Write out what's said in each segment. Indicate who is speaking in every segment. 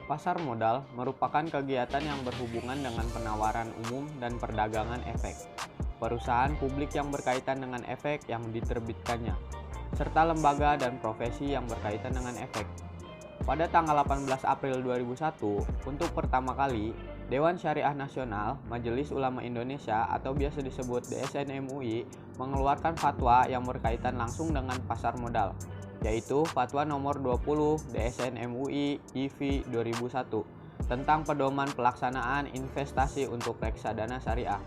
Speaker 1: Pasar modal merupakan kegiatan yang berhubungan dengan penawaran umum dan perdagangan efek, perusahaan publik yang berkaitan dengan efek yang diterbitkannya, serta lembaga dan profesi yang berkaitan dengan efek. Pada tanggal 18 April 2001, untuk pertama kali, Dewan Syariah Nasional Majelis Ulama Indonesia atau biasa disebut DSN MUI mengeluarkan fatwa yang berkaitan langsung dengan pasar modal, yaitu Fatwa Nomor 20 DSN MUI IV 2001 tentang pedoman pelaksanaan investasi untuk reksadana syariah.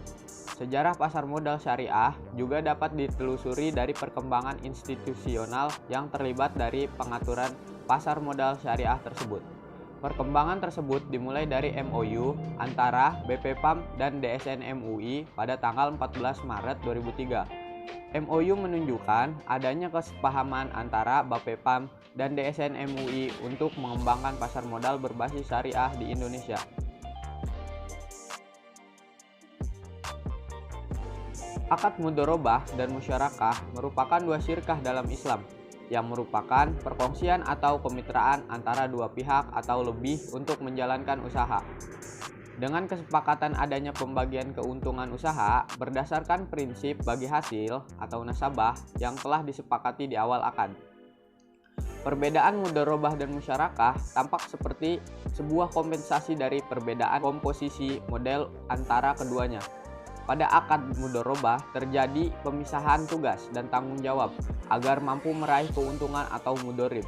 Speaker 1: Sejarah pasar modal syariah juga dapat ditelusuri dari perkembangan institusional yang terlibat dari pengaturan pasar modal syariah tersebut. Perkembangan tersebut dimulai dari MOU antara BPPAM dan DSN MUI pada tanggal 14 Maret 2003. MOU menunjukkan adanya kesepahaman antara BPPAM dan DSN MUI untuk mengembangkan pasar modal berbasis syariah di Indonesia. Akad mudharabah dan musyarakah merupakan dua syirkah dalam Islam yang merupakan perkongsian atau kemitraan antara dua pihak atau lebih untuk menjalankan usaha. Dengan kesepakatan adanya pembagian keuntungan usaha berdasarkan prinsip bagi hasil atau nasabah yang telah disepakati di awal akad. Perbedaan mudharabah dan musyarakah tampak seperti sebuah kompensasi dari perbedaan komposisi model antara keduanya. Pada akad mudharabah terjadi pemisahan tugas dan tanggung jawab agar mampu meraih keuntungan atau mudharib,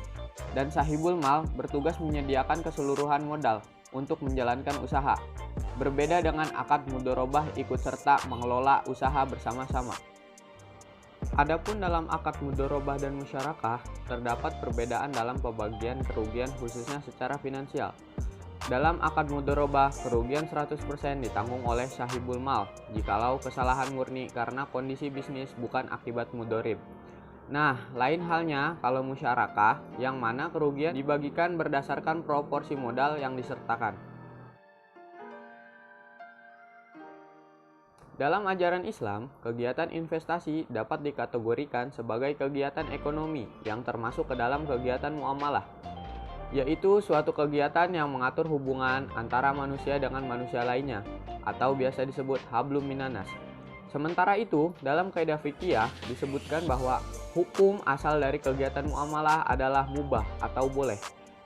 Speaker 1: dan sahibul mal bertugas menyediakan keseluruhan modal untuk menjalankan usaha. Berbeda dengan akad mudharabah ikut serta mengelola usaha bersama-sama. Adapun dalam akad mudharabah dan musyarakah terdapat perbedaan dalam pembagian kerugian khususnya secara finansial. Dalam akad mudharabah, kerugian 100% ditanggung oleh sahibul mal jikalau kesalahan murni karena kondisi bisnis bukan akibat mudharib. Nah, lain halnya kalau musyarakah, yang mana kerugian dibagikan berdasarkan proporsi modal yang disertakan. Dalam ajaran Islam, kegiatan investasi dapat dikategorikan sebagai kegiatan ekonomi yang termasuk ke dalam kegiatan muamalah, yaitu suatu kegiatan yang mengatur hubungan antara manusia dengan manusia lainnya, atau biasa disebut hablum minanas. Sementara itu, dalam kaidah fikih disebutkan bahwa hukum asal dari kegiatan muamalah adalah mubah atau boleh,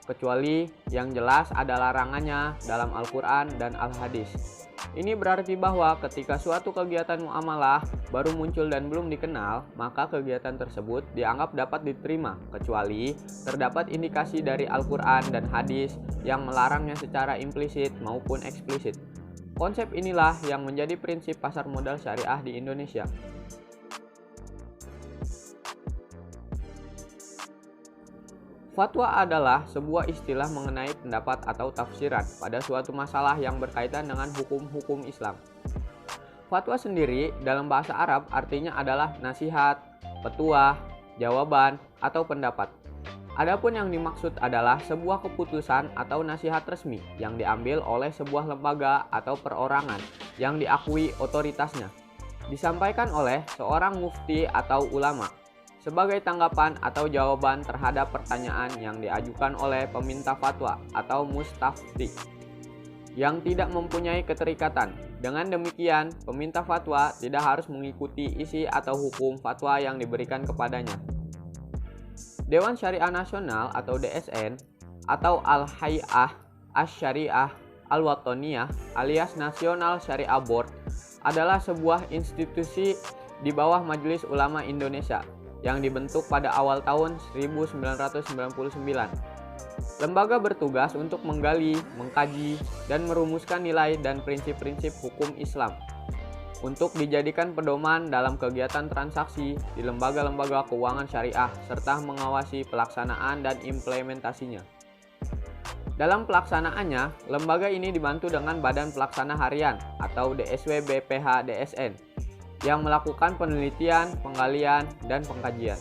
Speaker 1: kecuali yang jelas ada larangannya dalam Al-Quran dan Al-Hadis. Ini berarti bahwa ketika suatu kegiatan muamalah baru muncul dan belum dikenal, maka kegiatan tersebut dianggap dapat diterima, kecuali terdapat indikasi dari Al-Quran dan Hadis yang melarangnya secara implisit maupun eksplisit. Konsep inilah yang menjadi prinsip pasar modal syariah di Indonesia. Fatwa adalah sebuah istilah mengenai pendapat atau tafsiran pada suatu masalah yang berkaitan dengan hukum-hukum Islam. Fatwa sendiri dalam bahasa Arab artinya adalah nasihat, petuah, jawaban, atau pendapat. Adapun yang dimaksud adalah sebuah keputusan atau nasihat resmi yang diambil oleh sebuah lembaga atau perorangan yang diakui otoritasnya, disampaikan oleh seorang mufti atau ulama sebagai tanggapan atau jawaban terhadap pertanyaan yang diajukan oleh peminta fatwa atau mustafti yang tidak mempunyai keterikatan. Dengan demikian, peminta fatwa tidak harus mengikuti isi atau hukum fatwa yang diberikan kepadanya. Dewan Syariah Nasional atau DSN atau Al-Hay'ah Asy-Syariah Al-Wathaniyah alias National Sharia Board adalah sebuah institusi di bawah Majelis Ulama Indonesia yang dibentuk pada awal tahun 1999. Lembaga bertugas untuk menggali, mengkaji, dan merumuskan nilai dan prinsip-prinsip hukum Islam untuk dijadikan pedoman dalam kegiatan transaksi di lembaga-lembaga keuangan syariah serta mengawasi pelaksanaan dan implementasinya. Dalam pelaksanaannya, lembaga ini dibantu dengan Badan Pelaksana Harian atau DSW BPH DSN yang melakukan penelitian, penggalian, dan pengkajian.